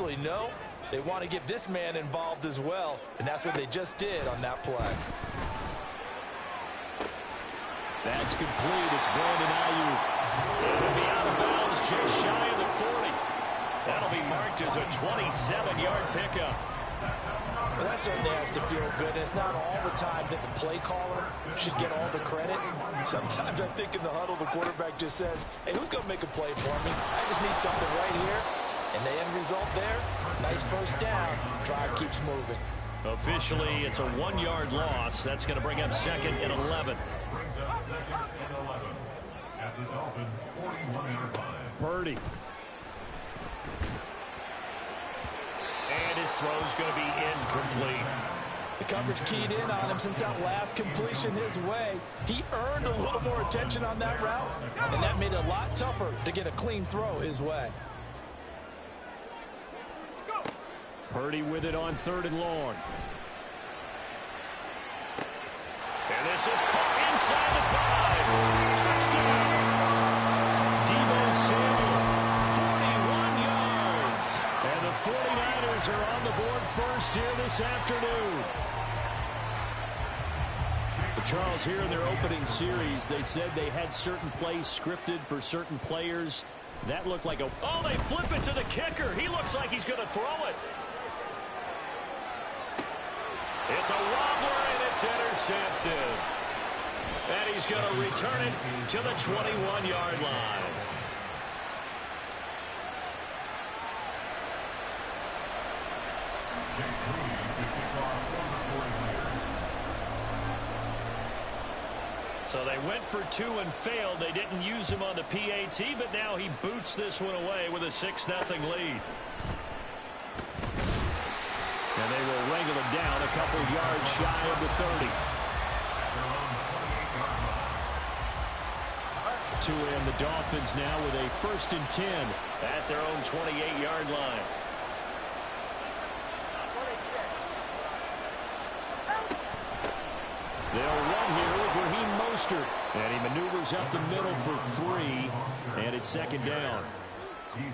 Absolutely no. They want to get this man involved as well, and that's what they just did on that play. That's complete. It's Brandon Ayuk. It'll be out of bounds just shy of the 40. That'll be marked as a 27-yard pickup. Well, that certainly has to feel good. It's not all the time that the play caller should get all the credit. Sometimes I think in the huddle, the quarterback just says, hey, who's going to make a play for me? I just need something right here. And the end result there, nice first down. Drive keeps moving. Officially, it's a 1-yard loss. That's going to bring up 2nd and 11. Brings up 2nd and 11 at the Dolphins' 41-yard line. Purdy. And his throw's going to be incomplete. The coverage keyed in on him since that last completion his way. He earned a little more attention on that route, and that made it a lot tougher to get a clean throw his way. Purdy with it on 3rd and long. And this is caught inside the 5. Touchdown! Deebo Samuel, 41 yards. And the 49ers are on the board first here this afternoon. But Charles, here in their opening series, they said they had certain plays scripted for certain players. That looked like a... Oh, they flip it to the kicker. He looks like he's going to throw it. It's a wobbler, and it's intercepted. And he's going to return it to the 21-yard line. So they went for 2 and failed. They didn't use him on the PAT, but now he boots this one away with a 6-0 lead. And they will wrangle him down a couple yards shy of the 30. To end the Dolphins now with a 1st and 10 at their own 28-yard line. They'll run here with Raheem Mostert. And he maneuvers up the middle for 3. And it's 2nd down.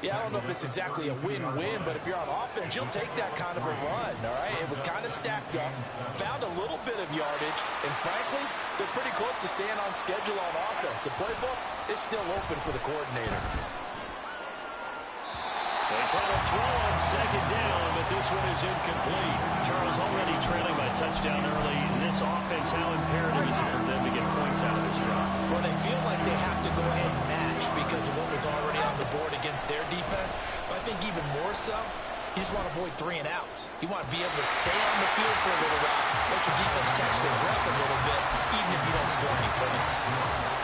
Yeah, I don't know if it's exactly a win-win, but if you're on offense, you'll take that kind of a run, all right? It was kind of stacked up, found a little bit of yardage, and frankly, they're pretty close to staying on schedule on offense. The playbook is still open for the coordinator. They try to throw on 2nd down, but this one is incomplete. Charles already trailing by touchdown early. This offense, how imperative is it for them to get points out of this drive? Well, they feel like they have to go ahead and match because of what was already on the board against their defense. But I think even more so, you just want to avoid 3 and outs. You want to be able to stay on the field for a little while, let your defense catch their breath a little bit, even if you don't score any points.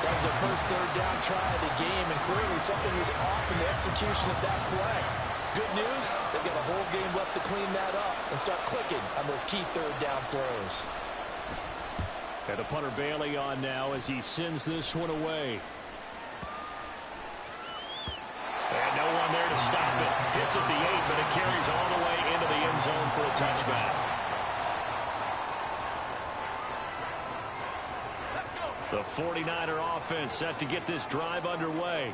That was their first 3rd down try of the game, and clearly something was off in the execution of that play. Good news, they've got a whole game left to clean that up and start clicking on those key 3rd down throws. And the punter Bailey on now as he sends this one away. And no one there to stop it. Hits at the 8, but it carries all the way into the end zone for a touchback. The 49er offense set to get this drive underway.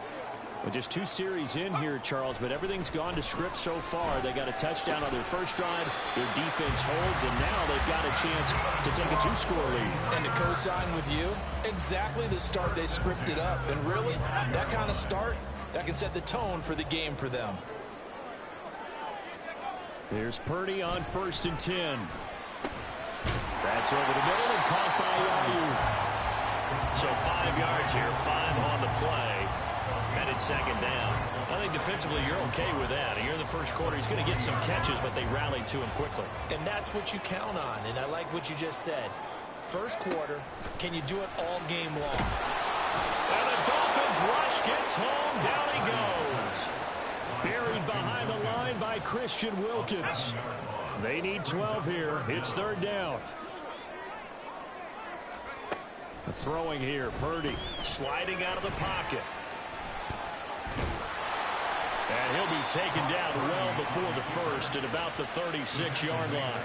Well, just 2 series in here, Charles, but everything's gone to script so far. They got a touchdown on their first drive. Their defense holds, and now they've got a chance to take a 2-score lead. And to co-sign with you, exactly the start they scripted up. And really, that kind of start, that can set the tone for the game for them. There's Purdy on 1st and 10. That's over the middle and caught by Ayuk. So 5 yards here, 5 on the play. And it's 2nd down. I think defensively you're okay with that. Here in the first quarter, he's going to get some catches, but they rallied to him quickly. And that's what you count on, and I like what you just said. First quarter, can you do it all game long? And the Dolphins rush gets home. Down he goes. Buried behind the line by Christian Wilkins. They need 12 here. It's 3rd down. Throwing here, Purdy sliding out of the pocket. And he'll be taken down well before the first at about the 36-yard line.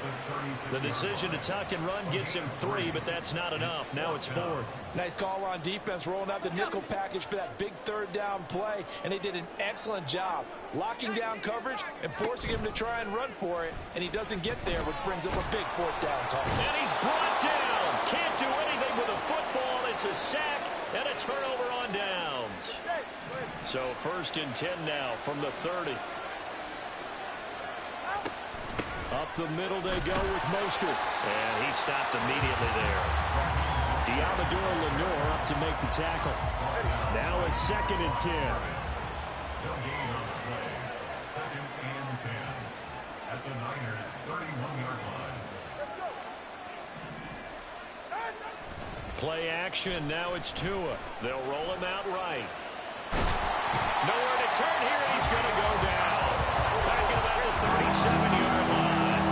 The decision to tuck and run gets him 3, but that's not enough. Now it's 4th. Nice call on defense, rolling out the nickel package for that big third down play, and they did an excellent job locking down coverage and forcing him to try and run for it, and he doesn't get there, which brings up a big 4th down call. And he's brought down. Can't do anything with a football. It's a sack and a turnover on downs. So 1st and 10 now from the 30. Up the middle they go with Mostert. And he stopped immediately there. Diamador Lenore up to make the tackle. Now a 2nd and 10. No gain on the play. 2nd and 10 at the Niners' 31-yard line. Play action. Now it's Tua. They'll roll him out right. Nowhere to turn here. He's going to go down. Back at about the 37-yard line.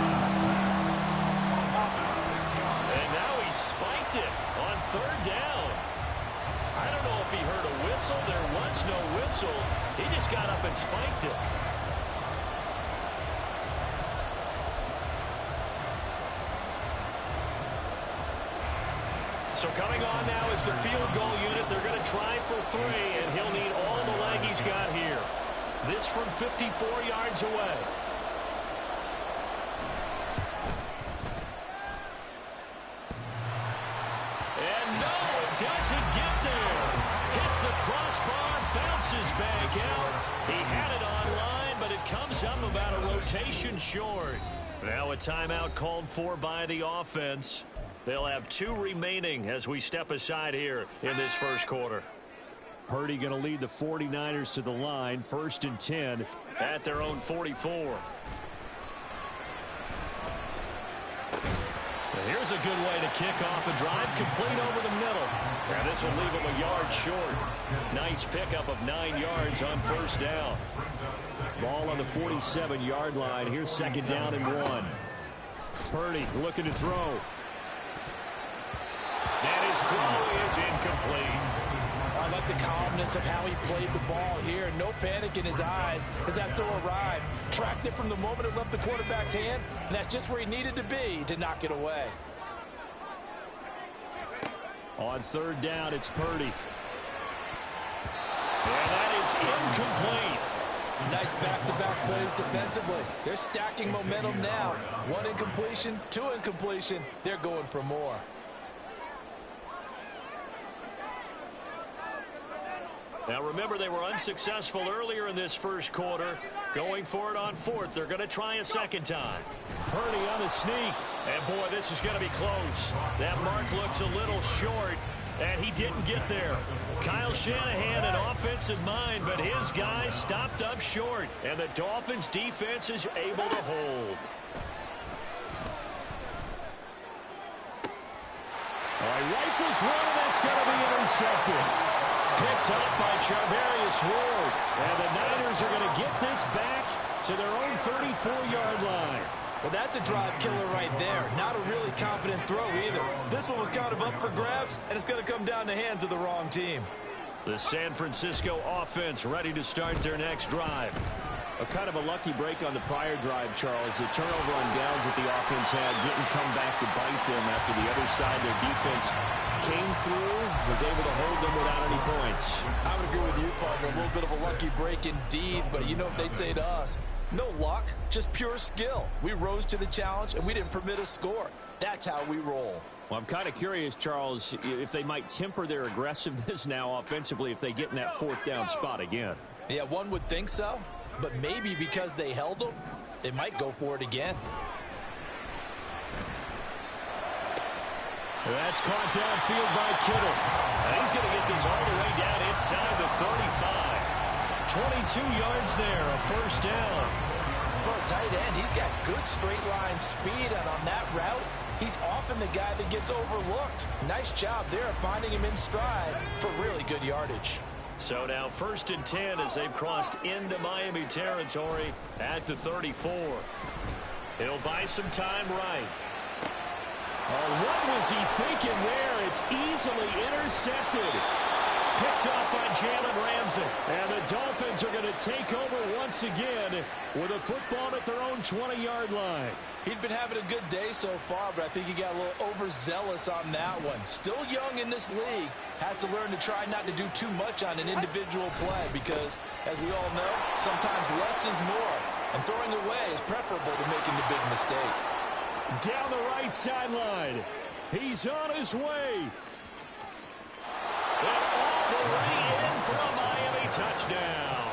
And now he spiked it on 3rd down. I don't know if he heard a whistle. There was no whistle. He just got up and spiked it. So coming on now is the field goal unit. They're going to try for 3, and he'll need all the leg he's got here. This from 54 yards away. And no, it doesn't get there. Hits the crossbar, bounces back out. He had it online, but it comes up about a rotation short. Now a timeout called for by the offense. They'll have 2 remaining as we step aside here in this first quarter. Purdy going to lead the 49ers to the line. 1st and 10 at their own 44. And here's a good way to kick off a drive, complete over the middle. And this will leave him a yard short. Nice pickup of 9 yards on 1st down. Ball on the 47-yard line. Here's 2nd down and 1. Purdy looking to throw. And his throw is incomplete. I like the calmness of how he played the ball here. No panic in his eyes as that throw arrived. Tracked it from the moment it left the quarterback's hand, and that's just where he needed to be to knock it away. On 3rd down, it's Purdy. And that is incomplete. Nice back-to-back plays defensively. They're stacking momentum now. 1 incompletion, 2 incompletion. They're going for more. Now remember, they were unsuccessful earlier in this first quarter. Going for it on 4th. They're going to try a 2nd time. Purdy on the sneak. And boy, this is going to be close. That mark looks a little short, and he didn't get there. Kyle Shanahan, an offensive mind, but his guys stopped up short, and the Dolphins defense is able to hold. All right, rifles one, and that's going to be intercepted. Picked up by Charvarius Ward. And the Niners are going to get this back to their own 34-yard line. Well, that's a drive killer right there. Not a really confident throw either. This one was kind of up for grabs, and it's going to come down the hands of the wrong team. The San Francisco offense ready to start their next drive. A kind of a lucky break on the prior drive, Charles. The turnover on downs that the offense had didn't come back to bite them after the other side. Their defense came through, was able to hold them without any points. I would agree with you, partner. A little bit of a lucky break indeed, but you know what they'd say to us? No luck, just pure skill. We rose to the challenge, and we didn't permit a score. That's how we roll. Well, I'm kind of curious, Charles, if they might temper their aggressiveness now offensively if they get in that 4th down spot again. Yeah, one would think so. But maybe because they held them, they might go for it again. That's caught downfield by Kittle. And he's going to get this all the way down inside the 35. 22 yards there, a 1st down. For a tight end, he's got good straight line speed, and on that route, he's often the guy that gets overlooked. Nice job there of finding him in stride for really good yardage. So now 1st and 10 as they've crossed into Miami territory at the 34. He'll buy some time right. Oh, what was he thinking there? It's easily intercepted. Picked off by Jalen Ramsey. And the Dolphins are going to take over once again with a football at their own 20-yard line. He'd been having a good day so far, but I think he got a little overzealous on that one. Still young in this league. Has to learn to try not to do too much on an individual play because, as we all know, sometimes less is more. And throwing away is preferable to making the big mistake. Down the right sideline. He's on his way. And all the way in for a Miami touchdown.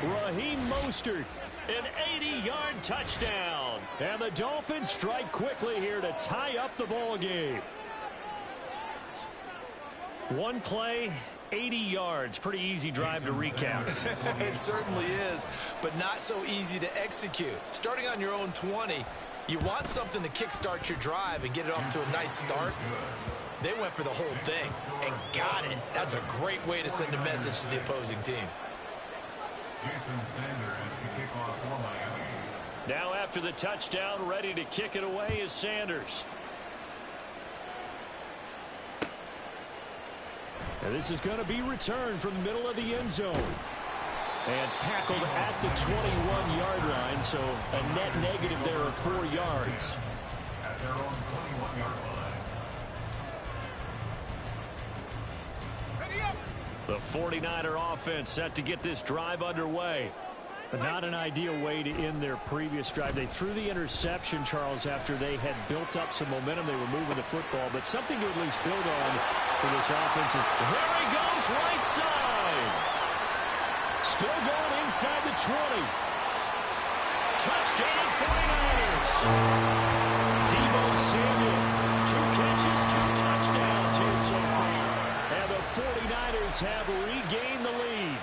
Raheem Mostert, an 80-yard touchdown. And the Dolphins strike quickly here to tie up the ball game. One play, 80 yards. Pretty easy drive to recap. It certainly is, but not so easy to execute. Starting on your own 20, you want something to kickstart your drive and get it off to a nice start. They went for the whole thing and got it. That's a great way to send a message to the opposing team. Now after the touchdown, ready to kick it away is Sanders. And this is going to be returned from the middle of the end zone. And tackled at the 21-yard line, so a net negative there of 4 yards. At their own 21-yard line. The 49er offense set to get this drive underway. But not an ideal way to end their previous drive. They threw the interception, Charles, after they had built up some momentum. They were moving the football, but something to at least build on for this offense. There he goes, right side. Still going inside the 20. Touchdown, 49ers. Deebo Samuel, 2 catches, 2 touchdowns here so far. And the 49ers have regained the lead.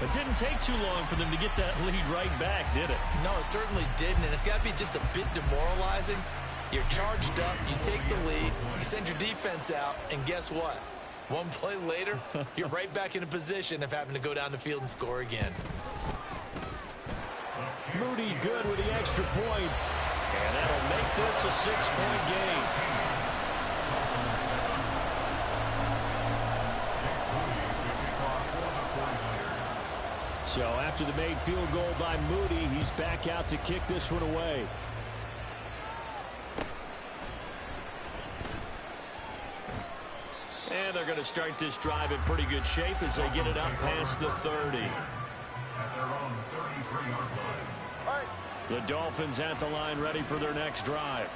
It didn't take too long for them to get that lead right back, did it? No, it certainly didn't, and it's got to be just a bit demoralizing. You're charged up, you take the lead, you send your defense out, and guess what? One play later, you're right back in a position of having to go down the field and score again. Moody good with the extra point, and that'll make this a 6-point game. So after the made field goal by Moody, he's back out to kick this one away. And they're going to start this drive in pretty good shape as they get it up past the 30. At their own 33-yard line. The Dolphins at the line ready for their next drive.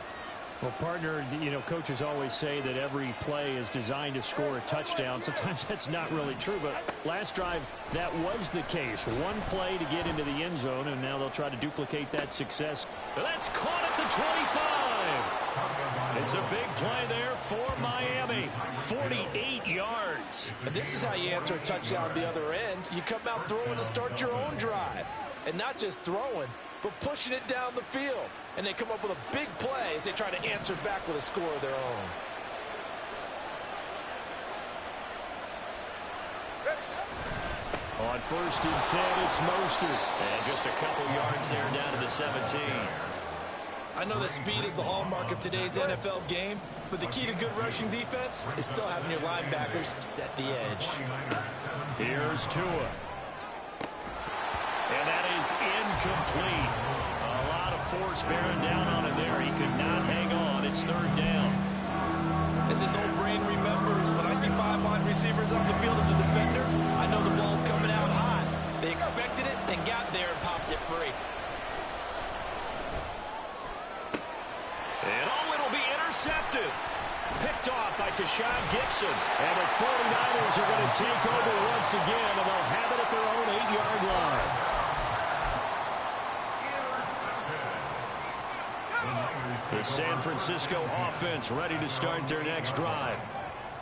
Well, partner, you know, coaches always say that every play is designed to score a touchdown. Sometimes that's not really true, but last drive, that was the case. One play to get into the end zone, and now they'll try to duplicate that success. That's caught at the 25. It's a big play there for Miami. 48 yards. And this is how you answer a touchdown the other end. You come out throwing to start your own drive. And not just throwing, but pushing it down the field. And they come up with a big play as they try to answer back with a score of their own. On 1st and 10, it's Mostert. And just a couple yards there down to the 17. I know that speed is the hallmark of today's NFL game, but the key to good rushing defense is still having your linebackers set the edge. Here's Tua. And that is incomplete. A lot of force bearing down on him there. He could not hang on. It's 3rd down. As his old brain remembers, when I see 5 wide receivers on the field as a defender, I know the ball's coming out high. They expected it and got there and popped it free. And it'll be intercepted. Picked off by Tashawn Gibson. And the 49ers are going to take over once again, and they'll have it at their own 8-yard line. The San Francisco offense ready to start their next drive.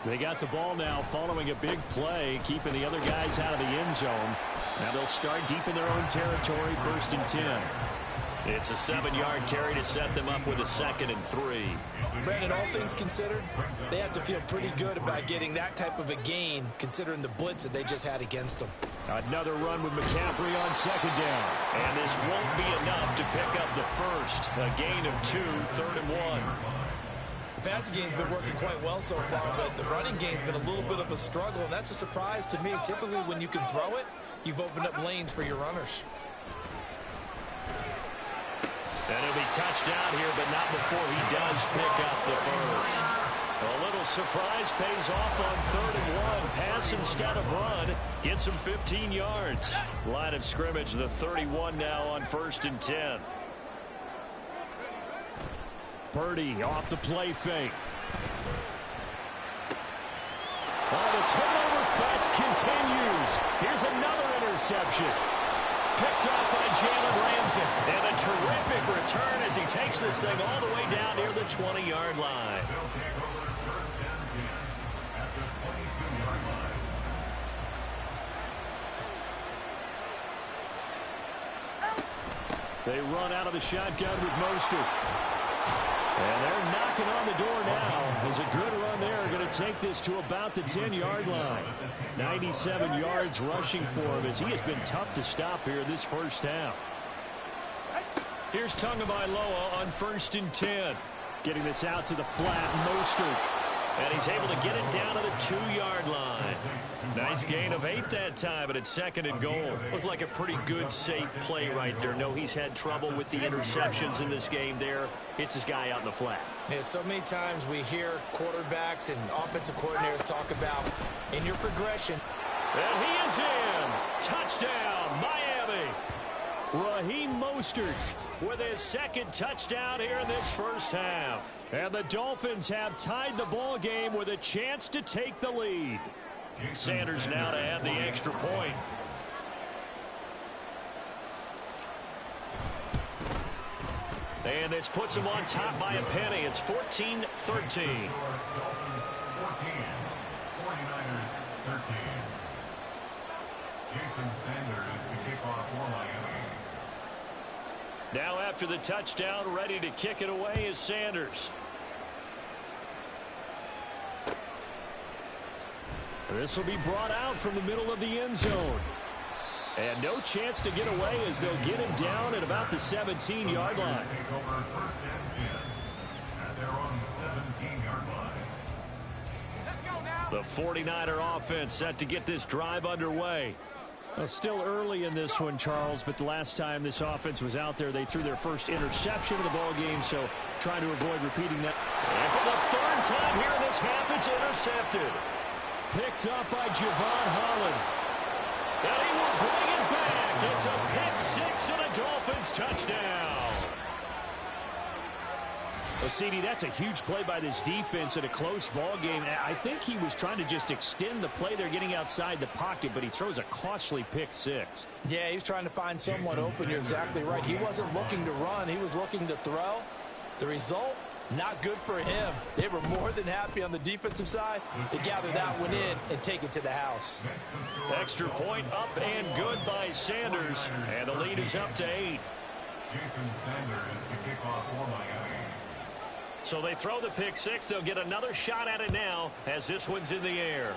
They got the ball now following a big play, keeping the other guys out of the end zone. Now they'll start deep in their own territory, 1st and 10. It's a 7-yard carry to set them up with a 2nd and 3. Brandon, all things considered, they have to feel pretty good about getting that type of a gain, considering the blitz that they just had against them. Another run with McCaffrey on 2nd down. And this won't be enough to pick up the first. A gain of 2, 3rd and 1. The passing game's been working quite well so far, but the running game's been a little bit of a struggle, and that's a surprise to me. Typically, when you can throw it, you've opened up lanes for your runners. And he'll be touchdown here, but not before he does pick up the first. A little surprise pays off on 3rd and 1. Pass instead of run. Gets him 15 yards. Line of scrimmage, the 31 now on 1st and 10. Purdy off the play fake. Oh, the turnover fest continues. Here's another interception. Picked up by Jalen Ramsey. And a terrific return as he takes this thing all the way down near the 20-yard line. They run out of the shotgun with Mostert. And they're knocking on the door now. There's a good run there. Going to take this to about the 10-yard line. 97 yards rushing for him as he has been tough to stop here this first half. Here's Tagovailoa on 1st and 10. Getting this out to the flat, Mostert. And he's able to get it down to the 2-yard line. Nice gain of 8 that time, but it's 2nd and goal. Looked like a pretty good, safe play right there. No, he's had trouble with the interceptions in this game there. Hits his guy out in the flat. Yeah, so many times we hear quarterbacks and offensive coordinators talk about in your progression. And he is in. Touchdown, Miami. Raheem Mostert with his 2nd touchdown here in this first half. And the Dolphins have tied the ball game with a chance to take the lead. Sanders now to add the extra point. And this puts him on top by a penny. It's 14-13. 14, 49ers 13. Jason Sanders to kick off for Miami. Now after the touchdown, ready to kick it away is Sanders. This will be brought out from the middle of the end zone. And no chance to get away as they'll get him down at about the 17-yard line. Take over 1st and 10 at their own 17-yard line. Let's go now. The 49er offense set to get this drive underway. Well, still early in this one, Charles, but the last time this offense was out there, they threw their first interception of the ball game, so trying to avoid repeating that. And for the 3rd time here in this half, it's intercepted. Picked up by Javon Holland. And he will bring it back. It's a pick 6 and a Dolphins touchdown. Well, CD, that's a huge play by this defense in a close ball game. I think he was trying to just extend the play. They're getting outside the pocket, but he throws a costly pick 6. Yeah, he's trying to find someone open. You're exactly right. He wasn't looking to run. He was looking to throw. The result, not good for him. They were more than happy on the defensive side to gather that one in and take it to the house. Extra point up and good by Sanders. And the lead is up to 8. Jason Sanders to kick off for Miami. So they throw the pick 6. They'll get another shot at it now as this one's in the air.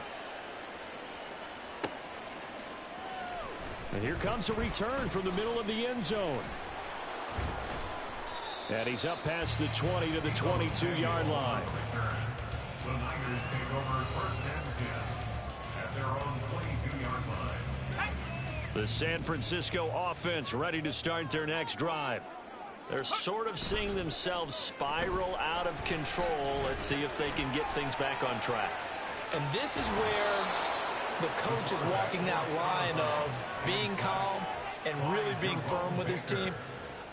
And here comes a return from the middle of the end zone. And he's up past the 20 to the 22-yard line. The Niners take over 1st and 10 at their own 22-yard line. The San Francisco offense ready to start their next drive. They're sort of seeing themselves spiral out of control. Let's see if they can get things back on track. And this is where the coach is walking that line of being calm and really being firm with his team.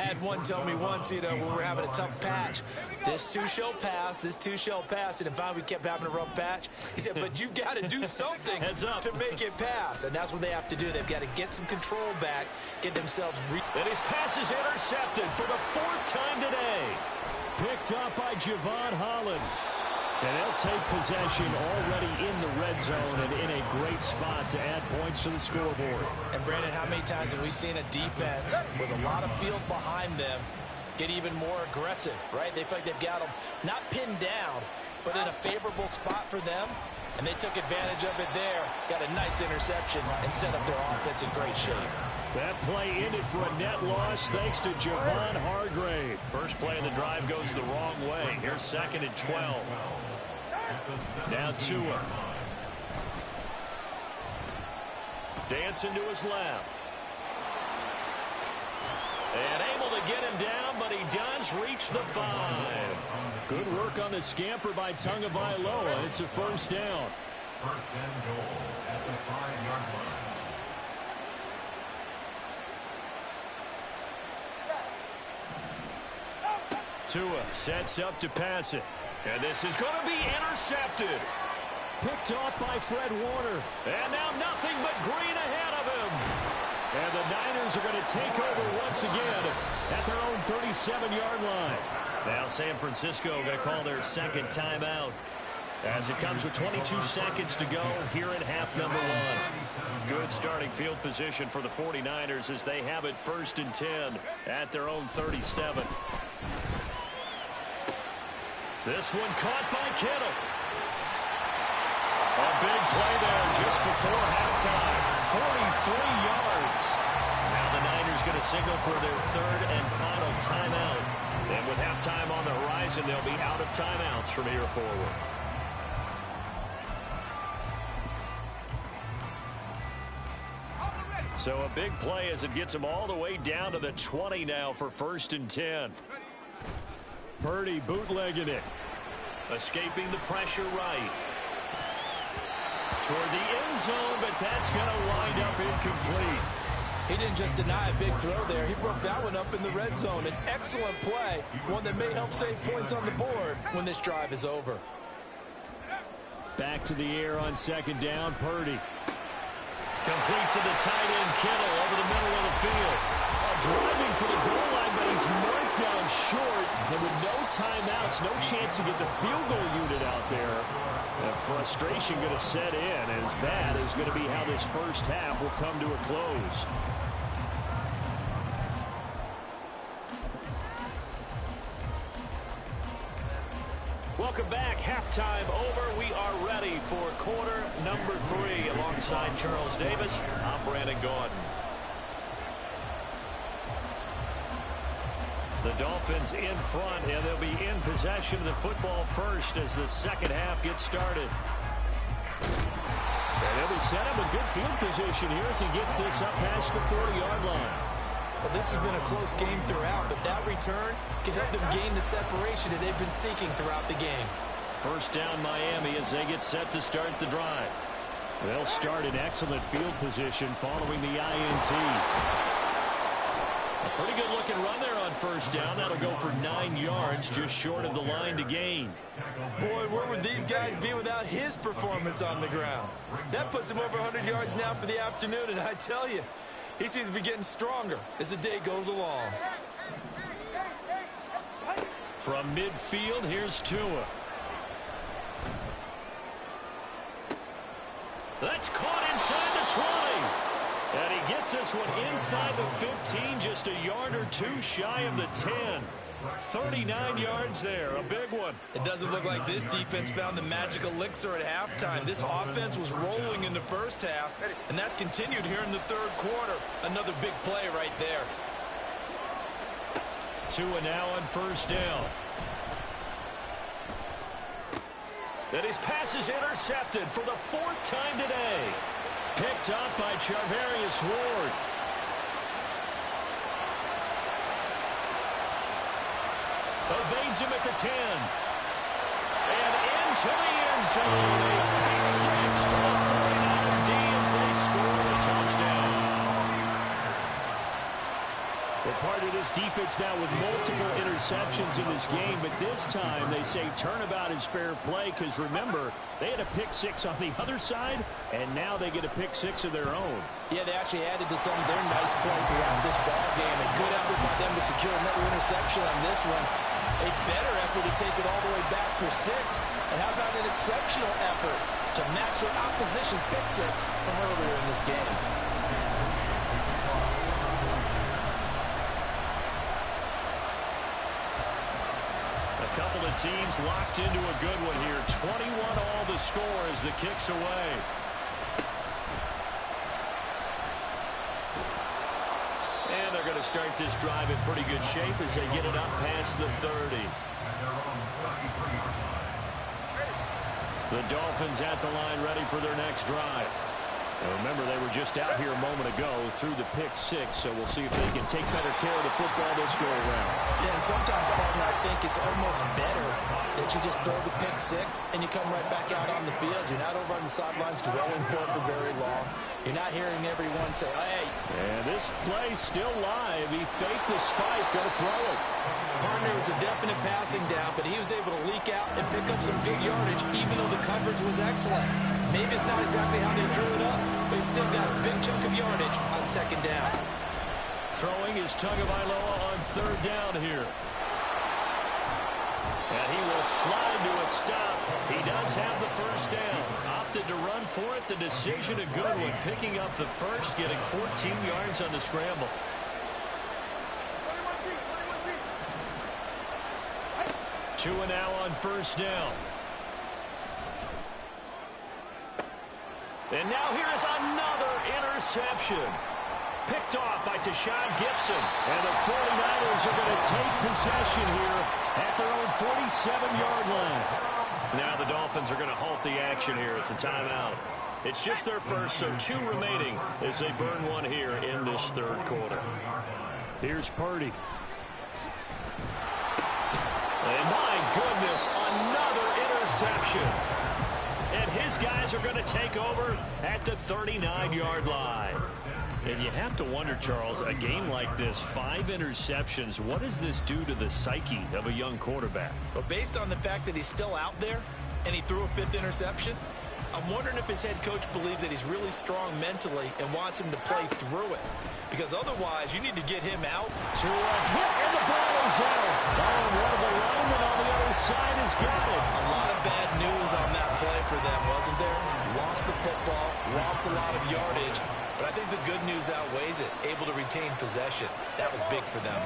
I had one tell me once, when we were having a tough patch, this too shall pass, this too shall pass. And finally we kept having a rough patch. He said, but you've got to do something to make it pass. And that's what they have to do. They've got to get some control back, get themselves. And his pass is intercepted for the 4th time today. Picked up by Javon Holland. And they'll take possession already in the red zone and in a great spot to add points to the scoreboard. And, Brandon, how many times have we seen a defense with a lot of field behind them get even more aggressive, right? They feel like they've got them not pinned down, but in a favorable spot for them. And they took advantage of it there, got a nice interception, and set up their offense in great shape. That play ended for a net loss thanks to Javon Hargrave. First play of the drive goes the wrong way. Here's 2nd and 12. Now Tua. Dancing to his left. And able to get him down, but he does reach the 5. Good work on the scamper by Tagovailoa. It's a first down. First and goal at the 5-yard line. Tua sets up to pass it. And this is going to be intercepted. Picked off by Fred Warner. And now nothing but green ahead of him. And the Niners are going to take over once again at their own 37-yard line. Now San Francisco going to call their second timeout as it comes with 22 seconds to go here in half number 1. Good starting field position for the 49ers as they have it 1st and 10 at their own 37. This one caught by Kittle. A big play there just before halftime. 43 yards. Now the Niners going to signal for their 3rd and final timeout. And with halftime on the horizon, they'll be out of timeouts from here forward. So a big play as it gets them all the way down to the 20 now for 1st and 10. Purdy bootlegging it. Escaping the pressure right. Toward the end zone, but that's going to wind up incomplete. He didn't just deny a big throw there. He broke that one up in the red zone. An excellent play, one that may help save points on the board when this drive is over. Back to the air on 2nd down, Purdy. Complete to the tight end, Kittle, over the middle of the field. Driving for the goal line, but he's marked down short. And with no timeouts, no chance to get the field goal unit out there. And frustration going to set in as that is going to be how this first half will come to a close. Welcome back. Halftime over. We are ready for quarter number 3. Alongside Charles Davis, I'm Brandon Gordon. The Dolphins in front, and they'll be in possession of the football first as the second half gets started. And they'll be set up in good field position here as he gets this up past the 40-yard line. Well, this has been a close game throughout, but that return can help them gain the separation that they've been seeking throughout the game. First down Miami as they get set to start the drive. They'll start in excellent field position following the INT. A pretty good looking run there on first down. That'll go for 9 yards, just short of the line to gain. Boy, where would these guys be without his performance on the ground? That puts him over 100 yards now for the afternoon, and I tell you, he seems to be getting stronger as the day goes along. From midfield, here's Tua. That's caught inside the 20. And he gets this one inside the 15, just a yard or two shy of the 10. 39 yards there, a big one. It doesn't look like this defense found the magic elixir at halftime. This offense was rolling in the first half, and that's continued here in the third quarter. Another big play right there. Tua now on first down. And his pass is intercepted for the 4th time today. Picked up by Charvarius Ward. Evades him at the 10. And into the end zone. A pick six for the 49er D as they score a touchdown. They're part of this defense now with multiple interceptions in this game, but this time they say turnabout is fair play because, remember, they had a pick six on the other side, and now they get a pick six of their own. Yeah, they actually added to some of their nice play throughout this ball game. A good effort by them to secure another interception on this one. A better effort to take it all the way back for 6. And how about an exceptional effort to match their opposition's pick six from earlier in this game? Couple of teams locked into a good one here. 21 all the score as the kick's away. going to start this drive in pretty good shape as they get it up past the 30. The Dolphins at the line ready for their next drive. Now remember, they were just out here a moment ago through the pick 6, so we'll see if they can take better care of the football this go around. Yeah, and sometimes, partner, I think it's almost better that you just throw the pick 6 and you come right back out on the field. You're not over on the sidelines dwelling for it for very long. You're not hearing everyone say, hey. And this play's still live. He faked the spike, gonna throw it. Partner, was a definite passing down, but he was able to leak out and pick up some good yardage, even though the coverage was excellent. Maybe it's not exactly how they drew it up, but he still got a big chunk of yardage on second down. Throwing is Tagovailoa on third down here. And he will slide to a stop. He does have the first down. Opted to run for it. The decision a good one. Picking up the first, getting 14 yards on the scramble. Tua now on first down. And now here is another interception. Picked off by Tashawn Gibson. And the 49ers are going to take possession here at their own 47-yard line. Now the Dolphins are going to halt the action here. It's a timeout. It's just their first, so 2 remaining as they burn one here in this third quarter. Here's Purdy. And my goodness, another interception. And his guys are going to take over at the 39-yard line. And you have to wonder, Charles, a game like this, 5 interceptions, what does this do to the psyche of a young quarterback? But based on the fact that he's still out there and he threw a 5th interception, I'm wondering if his head coach believes that he's really strong mentally and wants him to play through it. Because otherwise, you need to get him out. To a hit, and the ball is out. Oh, and one of the linemen on the other side has got it. A lot of bad news on that play for them, wasn't there? Lost the football, lost a lot of yardage. But I think the good news outweighs it. Able to retain possession. That was big for them.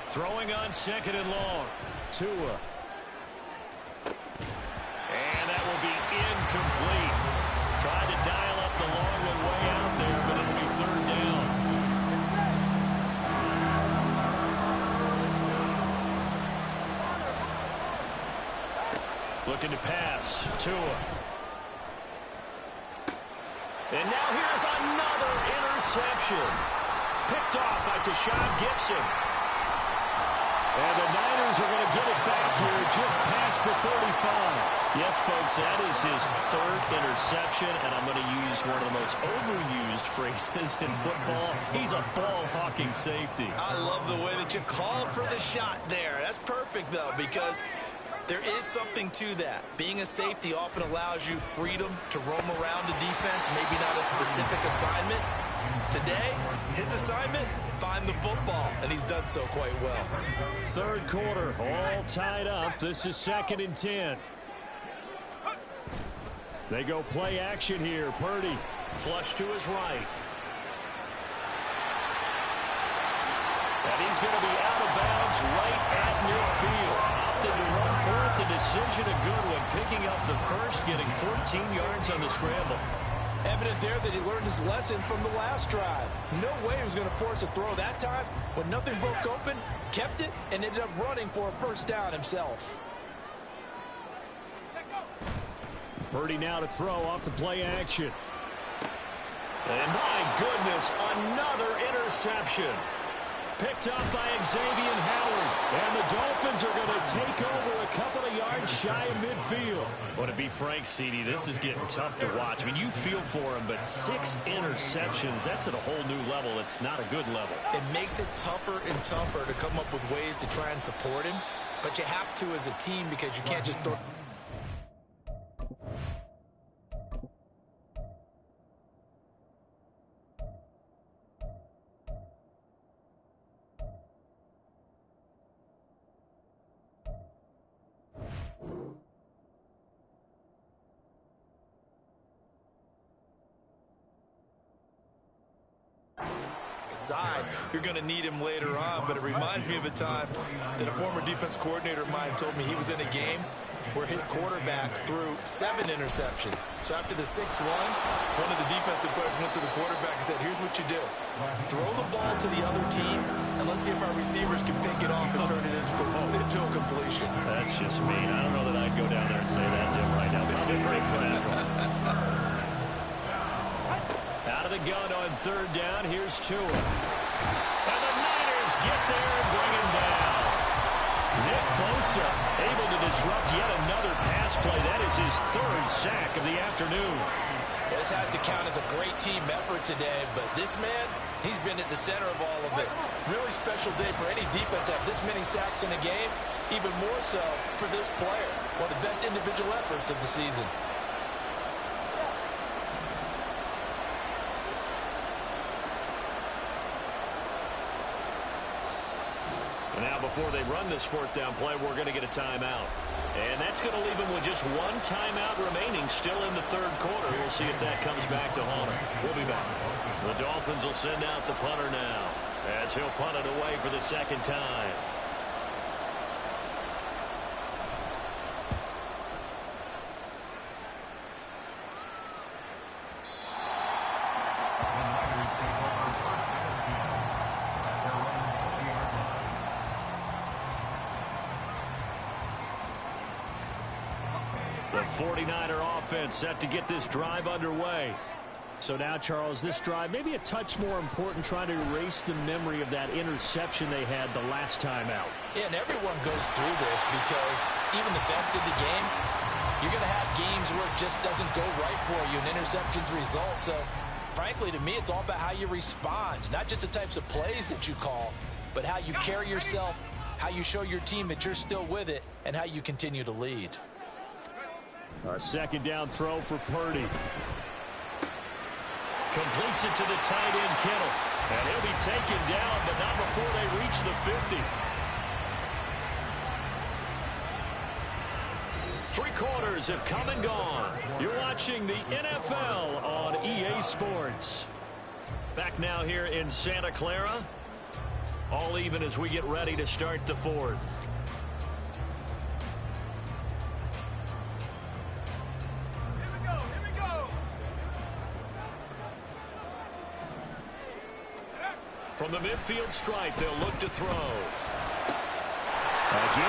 Throwing on second and long. Tua. And that will be incomplete. Tried to dial up the long one way out there, but it'll be third down. Looking to pass. Tua. And now here's another interception. Picked off by Tashawn Gibson. And the Niners are going to get it back here just past the 35. Yes, folks, that is his 3rd interception, and I'm going to use one of the most overused phrases in football. He's a ball-hawking safety. I love the way that you called for the shot there. That's perfect, though, because there is something to that. Being a safety often allows you freedom to roam around the defense, maybe not a specific assignment. Today, his assignment, find the football, and he's done so quite well. Third quarter, all tied up. This is 2nd and 10. They go play action here. Purdy, flush to his right. And he's going to be out of bounds right at midfield. Opted to run for it. The decision a good one. Picking up the first, getting 14 yards on the scramble. Evident there that he learned his lesson from the last drive. No way he was going to force a throw that time. When nothing broke open, kept it, and ended up running for a first down himself. Purdy now to throw off the play action. And my goodness, another interception. Picked up by Xavier Howard. And the Dolphins are going to take over a couple of yards shy of midfield. Well, to be frank, CD, this is getting tough to watch. I mean, you feel for him, but 6 interceptions, that's at a whole new level. It's not a good level. It makes it tougher and tougher to come up with ways to try and support him. But you have to as a team because you can't just throw... side. You're going to need him later on, but it reminds me of a time that a former defense coordinator of mine told me he was in a game where his quarterback threw 7 interceptions. So after the 6-1, one of the defensive players went to the quarterback and said, here's what you do. Throw the ball to the other team, and let's see if our receivers can pick it off and turn it into a completion. That's just mean. I don't know that I'd go down there and say that to him right now. Probably great for him. Out of the gun on 3rd down. Here's Tua. And the Niners get there and bring him down. Nick Bosa able to disrupt yet another pass play. That is his 3rd sack of the afternoon. This has to count as a great team effort today, but this man, he's been at the center of all of it. Really special day for any defense to have this many sacks in a game, even more so for this player. One of the best individual efforts of the season. And now before they run this 4th down play, we're going to get a timeout. And that's going to leave them with just 1 timeout remaining still in the 3rd quarter. We'll see if that comes back to haunt them. We'll be back. The Dolphins will send out the punter now as he'll punt it away for the 2nd time. The 49er offense set to get this drive underway. So now, Charles, this drive maybe a touch more important, trying to erase the memory of that interception they had the last time out. Yeah, and everyone goes through this because even the best in the game, you're going to have games where it just doesn't go right for you and interceptions result. So, frankly, to me, it's all about how you respond, not just the types of plays that you call, but how you carry yourself, how you show your team that you're still with it, and how you continue to lead. A 2nd down throw for Purdy. Completes it to the tight end, Kittle. And he'll be taken down, but not before they reach the 50. 3 quarters have come and gone. You're watching the NFL on EA Sports. Back now here in Santa Clara. All even as we get ready to start the 4th. From the midfield stripe, they'll look to throw. Again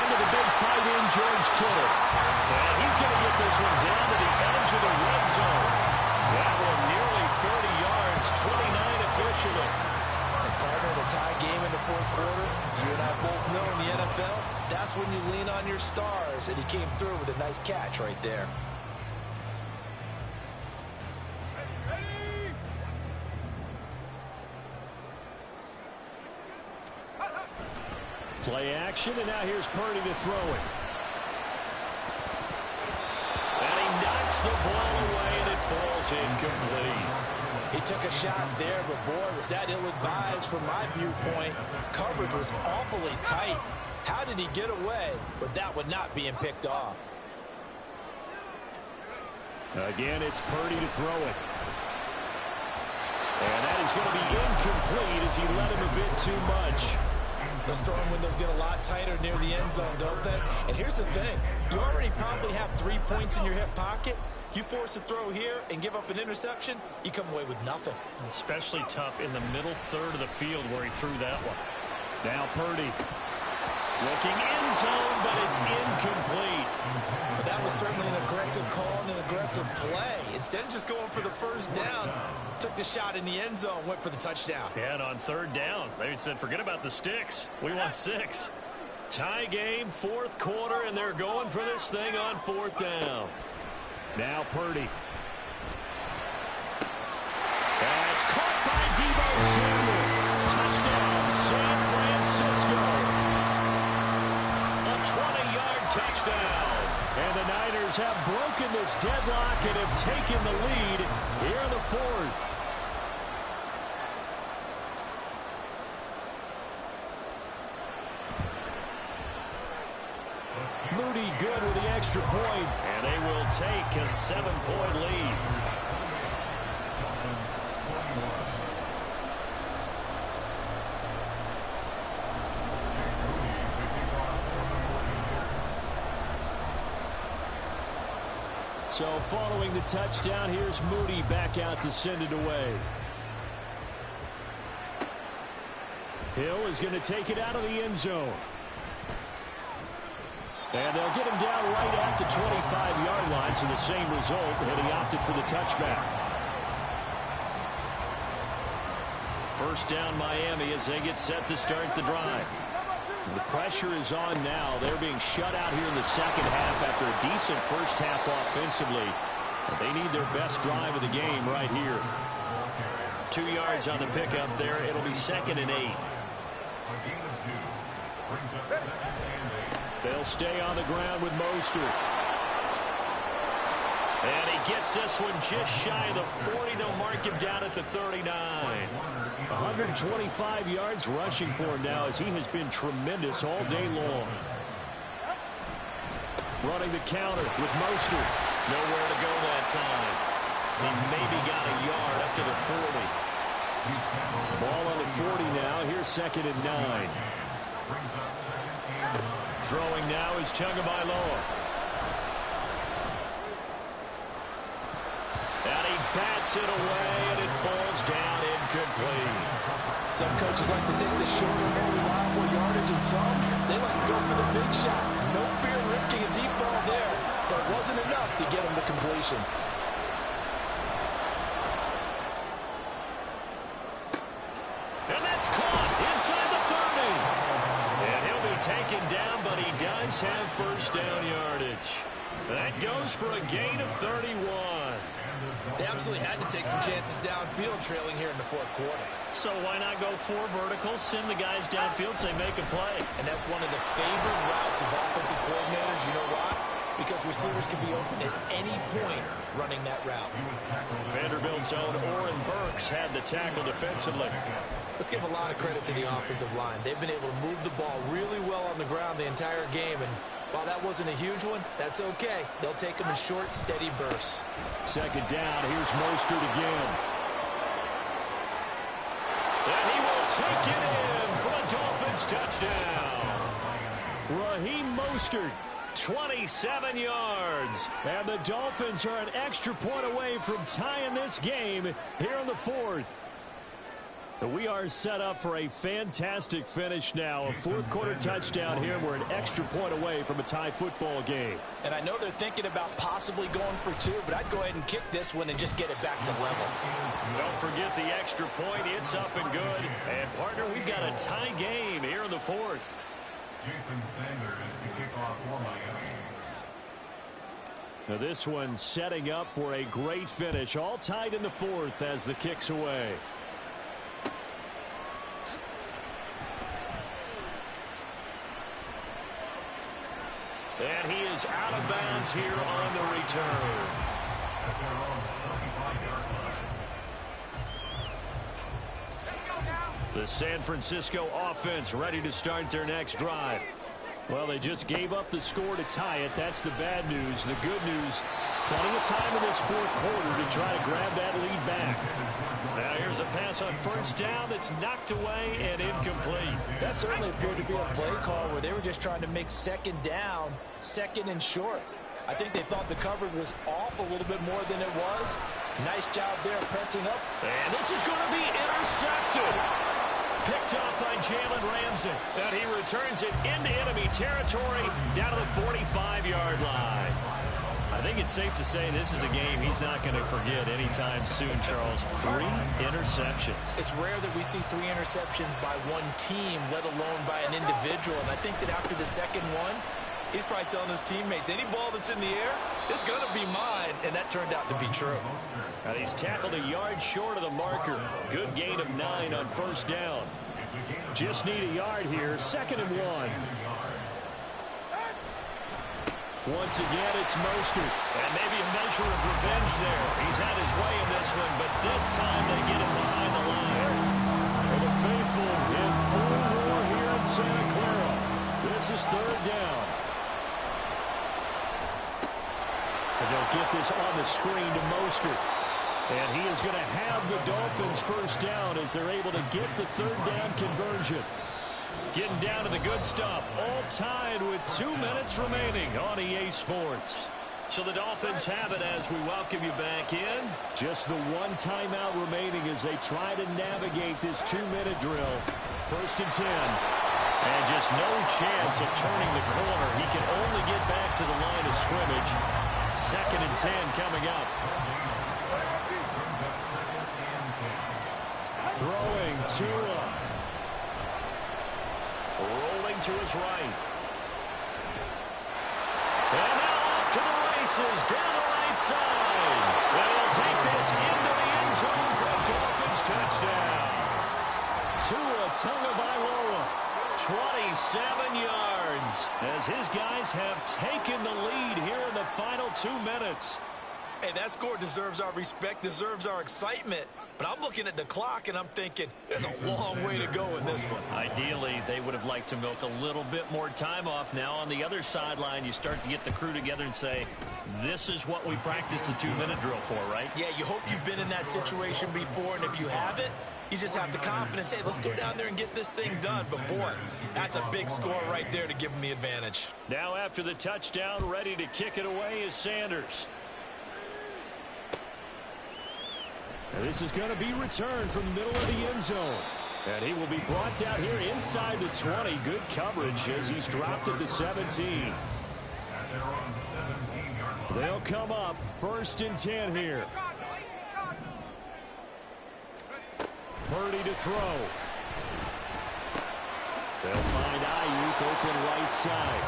to the big tight end, George Kittle. And he's going to get this one down to the edge of the red zone. That one nearly 30 yards, 29 officially. And partner, in a tie game in the 4th quarter, you and I both know in the NFL, that's when you lean on your stars. And he came through with a nice catch right there. Play action, and now here's Purdy to throw it. And he knocks the ball away, and it falls incomplete. He took a shot there, but boy, was that ill-advised from my viewpoint. Coverage was awfully tight. How did he get away with that one not being picked off? Again, it's Purdy to throw it. And that is going to be incomplete as he let him a bit too much. Those throwing windows get a lot tighter near the end zone, don't they? And here's the thing. You already probably have 3 points in your hip pocket. You force a throw here and give up an interception, you come away with nothing. Especially tough in the middle 3rd of the field where he threw that one. Now Purdy. Looking end zone, but it's incomplete. But that was certainly an aggressive call and an aggressive play. Instead of just going for the 1st down, took the shot in the end zone, went for the touchdown. Yeah, and on 3rd down, they said, forget about the sticks. We want 6. Tie game, 4th quarter, and they're going for this thing on 4th down. Now Purdy. That's caught by Deebo Samuel. Touchdown, San Francisco. A 20-yard touchdown. And the Niners have broken this deadlock and have taken the lead here in the 4th. Moody good with the extra point. And they will take a 7-point lead. So following the touchdown, here's Moody back out to send it away. Hill is going to take it out of the end zone. And they'll get him down right at the 25-yard line, so the same result, and he opted for the touchback. First down Miami as they get set to start the drive. The pressure is on now. They're being shut out here in the second half after a decent first half offensively. But they need their best drive of the game right here. 2 yards on the pickup there. It'll be 2nd and 8. They'll stay on the ground with Mostert. And he gets this one just shy of the 40. They'll mark him down at the 39. 125 yards rushing for him now as he has been tremendous all day long. Running the counter with Mostert. Nowhere to go that time. He maybe got a yard up to the 40. Ball on the 40 now. Here's 2nd and 9. Throwing now is Tagovailoa. And he bats it away, and it falls down incomplete. Some coaches like to take the shorter, more reliable yardage, and some, they like to go for the big shot. No fear in risking a deep ball there, but it wasn't enough to get him the completion. And that's caught inside the 30. And he'll be taken down, but he does have first down yardage. That goes for a gain of 31. They absolutely had to take some chances downfield trailing here in the fourth quarter. So why not go 4 verticals, send the guys downfield, say make a play. And that's one of the favorite routes of offensive coordinators. You know why? Because receivers can be open at any point running that route. Vanderbilt's own Oren Burks had the tackle defensively. Let's give a lot of credit to the offensive line. They've been able to move the ball really well on the ground the entire game. And while that wasn't a huge one, that's okay. They'll take them in short, steady bursts. 2nd down. Here's Mostert again. And he will take it in for a Dolphins touchdown. Raheem Mostert, 27 yards. And the Dolphins are an extra point away from tying this game here in the 4th. We are set up for a fantastic finish now. A 4th quarter touchdown here. We're an extra point away from a tie football game. And I know they're thinking about possibly going for 2, but I'd go ahead and kick this one and just get it back to level. Don't forget the extra point. It's up and good. And, partner, we've got a tie game here in the 4th. Jason Sanders to kick off for Miami. Now this one setting up for a great finish. All tied in the 4th as the kick's away. And he is out of bounds here on the return. The San Francisco offense ready to start their next drive. Well, they just gave up the score to tie it. That's the bad news. The good news, plenty of time in this 4th quarter to try to grab that lead back. Now here's a pass on first down that's knocked away and incomplete. That certainly appeared to be a play call where they were just trying to make 2nd down, 2nd and short. I think they thought the coverage was off a little bit more than it was. Nice job there pressing up. And this is going to be intercepted. Picked up by Jalen Ramsey. And he returns it into enemy territory down to the 45-yard line. I think it's safe to say this is a game he's not going to forget anytime soon, Charles. 3 interceptions. It's rare that we see 3 interceptions by one team, let alone by an individual. And I think that after the second one, he's probably telling his teammates, any ball that's in the air, it's going to be mine. And that turned out to be true. And he's tackled a yard short of the marker. Good gain of 9 on first down. Just need a yard here. 2nd and 1. Once again, it's Mostert. And maybe a measure of revenge there. He's had his way in this one, but this time they get him behind the line. For the faithful in full war here in Santa Clara. This is 3rd down. And they'll get this on the screen to Mostert. And he is going to have the Dolphins first down as they're able to get the 3rd down conversion. Getting down to the good stuff. All tied with 2 minutes remaining on EA Sports. So the Dolphins have it as we welcome you back in. Just the one timeout remaining as they try to navigate this 2-minute drill. 1st and 10. And just no chance of turning the corner. He can only get back to the line of scrimmage. 2nd and 10 coming up. Throwing Tua. Rolling to his right. And now off to the races down the right side. And he'll take this into the end zone for a Dolphins touchdown. Tua Tagovailoa. 27 yards as his guys have taken the lead here in the final 2 minutes. Hey, that score deserves our respect, deserves our excitement. But I'm looking at the clock, and I'm thinking there's a long way to go in this one. Ideally, they would have liked to milk a little bit more time off. Now, on the other sideline, you start to get the crew together and say, this is what we practiced the 2-minute drill for, right? Yeah, you hope you've been in that situation before, and if you haven't, you just have the confidence, hey, let's go down there and get this thing done. But, boy, that's a big score right there to give them the advantage. Now, after the touchdown, ready to kick it away is Sanders. And this is going to be returned from the middle of the end zone. And he will be brought down here inside the 20. Good coverage as he's dropped at the 17. They'll come up 1st and 10 here. Purdy to throw. They'll find Ayuk open right side.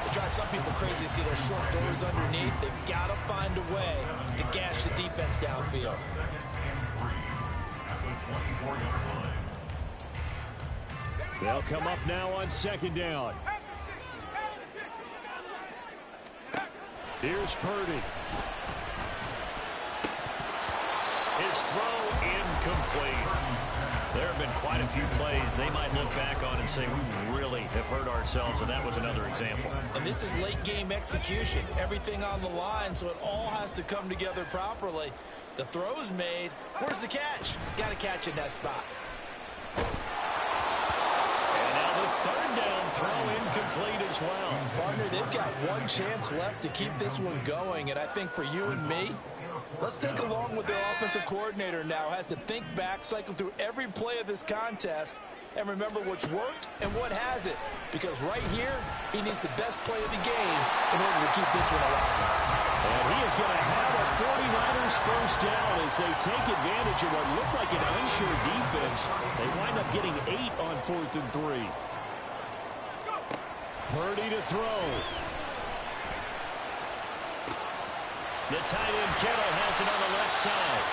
They drive some people crazy to see those short throws underneath. They've got to find a way to gash the defense downfield. They'll come up now on 2nd down. Here's Purdy. His throw incomplete. There have been quite a few plays they might look back on and say, we really have hurt ourselves, and that was another example. And this is late game execution. Everything on the line, so it all has to come together properly. The throw's made. Where's the catch? Got to catch in that spot. And now the 3rd down throw incomplete as well. Partner, they've got one chance left to keep this one going, and I think for you and me, let's think along with their offensive coordinator now. Has to think back, cycle through every play of this contest, and remember what's worked and what hasn't. Because right here, he needs the best play of the game in order to keep this one alive. And he is going to have a 49ers 1st down as they take advantage of what looked like an unsure defense. They wind up getting 8 on 4th and 3. Purdy to throw. The tight end Kittle has it on the left side.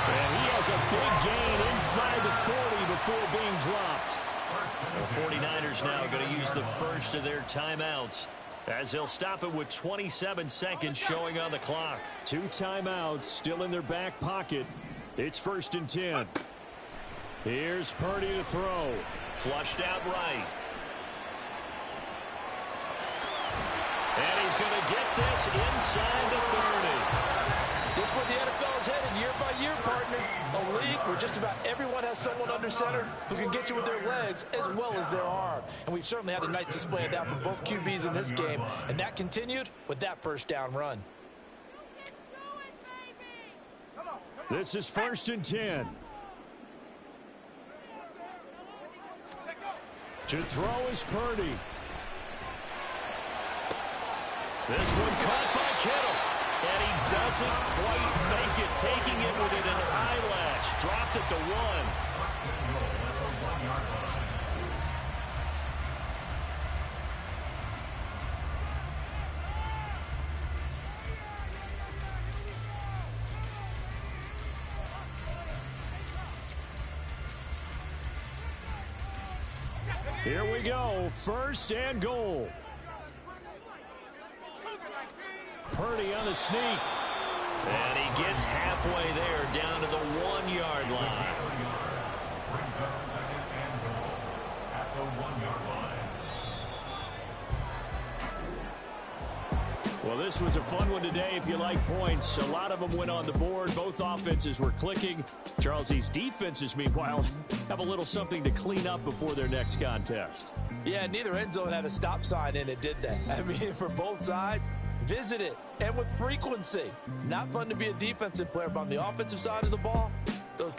And he has a big gain inside the 40 before being dropped. The 49ers now going to use the first of their timeouts as they'll stop it with 27 seconds showing on the clock. 2 timeouts still in their back pocket. It's 1st and 10. Here's Purdy to throw. Flushed out right. And he's going to get this inside the 30. This is where the NFL is headed year by year, partner. A league where just about everyone has someone under center who can get you with their legs as well as their arm. And we've certainly had a nice display of that from both QBs in this game. And that continued with that 1st down run. This is 1st and 10. To throw is Purdy. This one caught by Kittle. And he doesn't quite make it, taking it within an eyelash. Dropped at the 1. Here we go. 1st and goal. Purdy on the sneak. And he gets halfway there down to the 1-yard line. Brings up 2nd and goal at the 1-yard line. Well, this was a fun one today if you like points. A lot of them went on the board. Both offenses were clicking. Charles, these defenses, meanwhile, have a little something to clean up before their next contest. Yeah, neither end zone had a stop sign in it, did they? I mean, for both sides, Visit it, and with frequency. Not fun to be a defensive player, but on the offensive side of the ball, those guys.